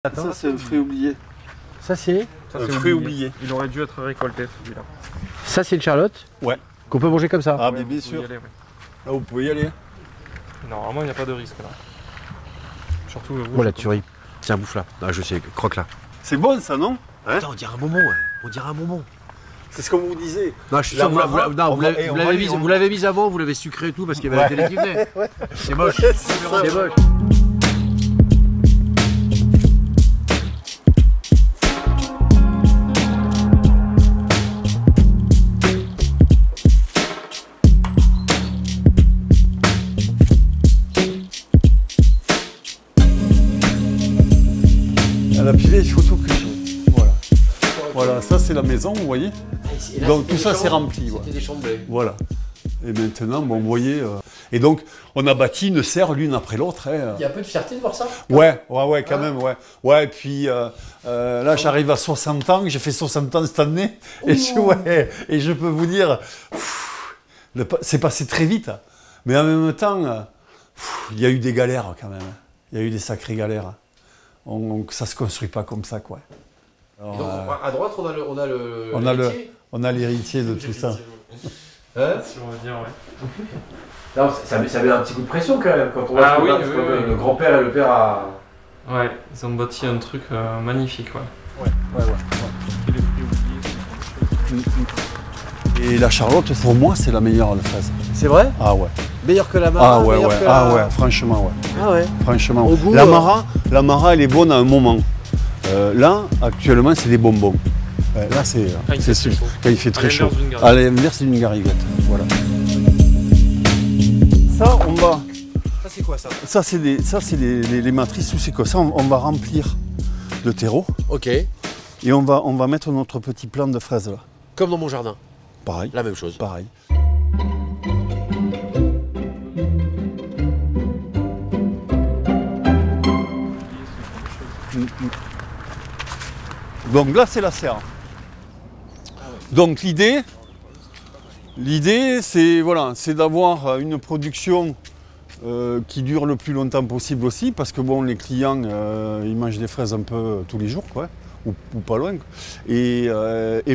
Attends, ça c'est un fruit oublié. Ça c'est un fruit oublié. Il aurait dû être récolté celui-là. Ça c'est le charlotte. Ouais. Qu'on peut manger comme ça. Ah mais bien sûr. Aller, ouais. Ah, vous pouvez y aller. Normalement il n'y a pas de risque là. Surtout le rouge. Oh la tuerie. Tiens, bouffe là. Ah je sais, croque là. C'est bon ça non hein? Attends, on dirait un bonbon, ouais. On dirait un bonbon. C'est ce qu'on vous disait. Non, je suis sûr que vous l'avez mis avant, vous l'avez sucré et tout parce qu'il y avait la télé qui venait. C'est moche. C'est moche. La vieille photo que j'ai. Voilà. Voilà, ça c'est la maison, vous voyez. Là, donc tout ça c'est rempli. C'était Voilà. des chambres bleues. Voilà. Et maintenant, bon, vous voyez. Et donc, on a bâti une serre l'une après l'autre. Hein. Il y a un peu de fierté de voir ça. Ouais, quand même, ouais. Ouais, et puis là, j'arrive à 60 ans, j'ai fait 60 ans cette année. Et je peux vous dire, c'est passé très vite. Mais en même temps, il y a eu des galères quand même. Il y a eu des sacrées galères. Ça se construit pas comme ça, quoi. Alors, donc, à droite, on a l'héritier de tout ça. Hein, si on veut dire, ouais. Non, ça met un petit coup de pression quand même quand on voit que le grand-père et le père a... Ouais, ils ont bâti un truc magnifique, ouais. Et la Charlotte, pour moi, c'est la meilleure la fraise. C'est vrai? Ah ouais. Meilleur que la Mara? Ah ouais, franchement, ouais. Ah ouais. Franchement. Au goût, la Mara, elle est bonne à un moment. Là, actuellement, c'est des bonbons. Là, c'est sûr. Quand il fait très chaud. À l'inverse d'une gariguette. Voilà. Ça, on va. Ça, c'est quoi ça? Ça, c'est les matrices ou c'est quoi ça? On va remplir de terreau. Ok. Et on va mettre notre petit plant de fraises là. Comme dans mon jardin. Pareil. La même chose. Pareil. Donc là, c'est la serre. Donc l'idée, c'est d'avoir une production qui dure le plus longtemps possible aussi, parce que bon, les clients, ils mangent des fraises un peu tous les jours, quoi, ou pas loin. Et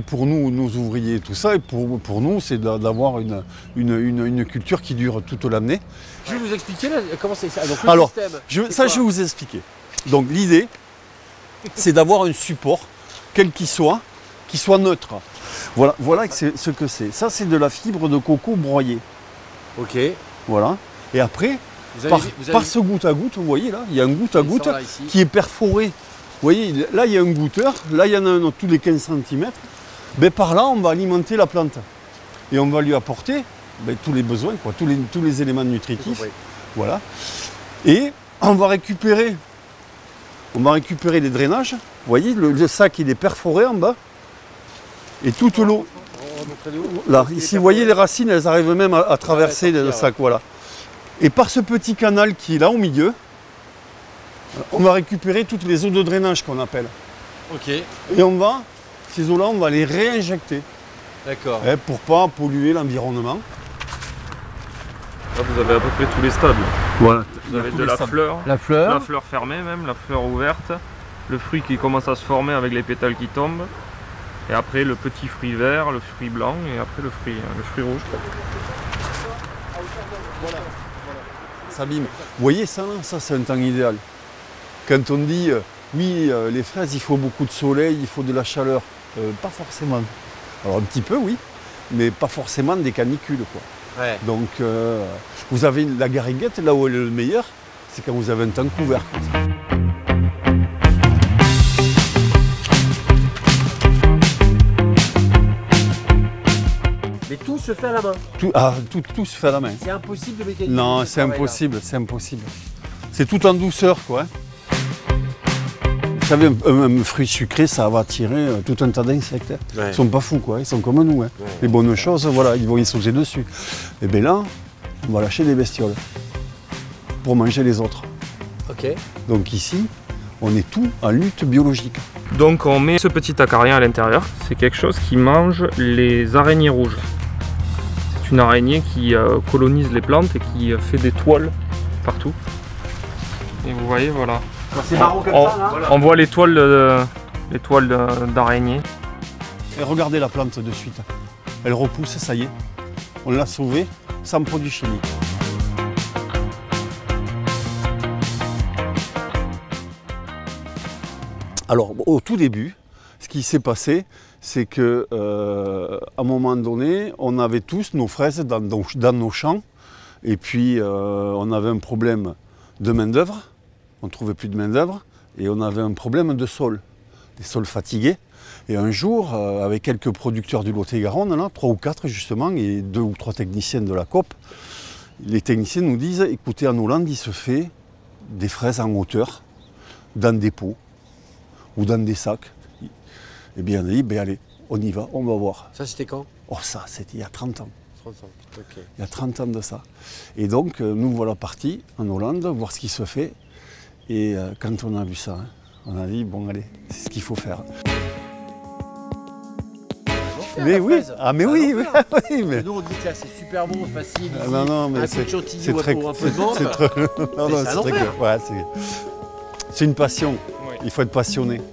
pour nous, nos ouvriers, tout ça, et pour nous, c'est d'avoir une culture qui dure toute l'année. Je vais vous expliquer là, comment c'est ça. Donc, alors, système, je vais vous expliquer. Donc l'idée, c'est d'avoir un support, quel qu'il soit neutre. Voilà ce que c'est. Ça, c'est de la fibre de coco broyée. Ok. Voilà. Et après, par ce goutte à goutte, vous voyez là, il y a un goutte à goutte qui est perforé. Vous voyez, là, il y a un goutteur, là, il y en a un autre tous les 15 cm. Ben, par là, on va alimenter la plante. Et on va lui apporter tous les besoins, quoi, tous les éléments nutritifs. Voilà. Et on va récupérer les drainages. Vous voyez, le sac, il est perforé en bas. Et toute l'eau, là, ici, vous voyez les racines, elles arrivent même à traverser le sac, voilà. Et par ce petit canal qui est là au milieu, on va récupérer toutes les eaux de drainage qu'on appelle. Ok. Et ces eaux-là, on va les réinjecter. D'accord. Pour pas polluer l'environnement. Là, vous avez à peu près tous les stades. Voilà. Vous avez de la fleur, la fleur fermée même, la fleur ouverte, le fruit qui commence à se former avec les pétales qui tombent. Et après le petit fruit vert, le fruit blanc et après le fruit rouge. Ça bime. Vous voyez ça là, ça c'est un temps idéal. Quand on dit oui, les fraises, il faut beaucoup de soleil, il faut de la chaleur. Pas forcément. Alors un petit peu oui, mais pas forcément des canicules, quoi. Ouais. Donc vous avez la gariguette, là où elle est le meilleur, c'est quand vous avez un temps couvert comme ça. Mais tout se fait à la main. Tout se fait à la main. C'est impossible de mécaniser. Non, c'est impossible, c'est impossible. C'est tout en douceur, quoi. Vous savez, un fruit sucré, ça va attirer tout un tas d'insectes. Ouais. Ils ne sont pas fous, quoi. Ils sont comme nous. Hein. Ouais. Les bonnes choses, voilà, ils vont y sauter dessus. Et bien là, on va lâcher des bestioles pour manger les autres. Ok. Donc ici, on est tout en lutte biologique. Donc on met ce petit acarien à l'intérieur. C'est quelque chose qui mange les araignées rouges. C'est une araignée qui colonise les plantes et qui fait des toiles partout. Et vous voyez, voilà. C'est marron comme ça, là. On voit les toiles d'araignée. Et regardez la plante de suite. Elle repousse, ça y est. On l'a sauvée sans produits chimiques. Alors, au tout début, ce qui s'est passé, c'est qu'à un moment donné, on avait tous nos fraises dans nos champs. Et puis, on avait un problème de main-d'œuvre. On ne trouvait plus de main-d'œuvre. Et on avait un problème de sol. Des sols fatigués. Et un jour, avec quelques producteurs du Lot-et-Garonne, là, 3 ou 4 justement, et 2 ou 3 techniciens de la COP, les techniciens nous disent, écoutez, en Hollande, il se fait des fraises en hauteur, dans des pots ou dans des sacs. Et bien on a dit, ben allez, on y va, on va voir. Ça c'était quand? Oh ça, c'était il y a 30 ans. 30 ans, ok. Il y a 30 ans de ça. Et donc, nous voilà partis en Hollande, voir ce qui se fait. Et quand on a vu ça, hein, on a dit, bon allez, c'est ce qu'il faut faire. Mais oui, ah mais oui, oui, mais... Nous on dit que là c'est super bon, facile, ah, non, mais un coup de chantilly ou un peu de menthe. C'est une passion, Oui. Il faut être passionné. Ouais.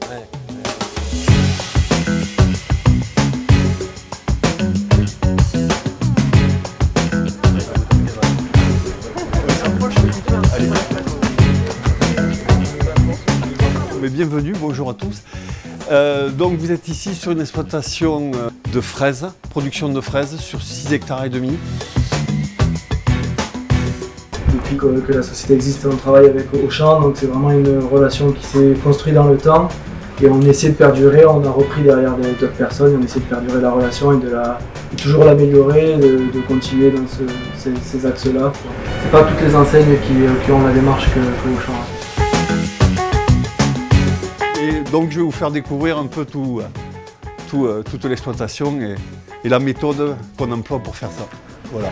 Mais bienvenue, bonjour à tous. Donc vous êtes ici sur une exploitation de fraises, production de fraises sur 6 hectares et demi. Depuis que la société existe, on travaille avec Auchan, donc c'est vraiment une relation qui s'est construite dans le temps et on essaie de perdurer, on a repris derrière d'autres personnes, on essaie de perdurer la relation et de toujours l'améliorer, de continuer dans ces axes-là. C'est pas toutes les enseignes qui ont la démarche que Auchan a. Et donc je vais vous faire découvrir un peu toute l'exploitation et la méthode qu'on emploie pour faire ça. Voilà.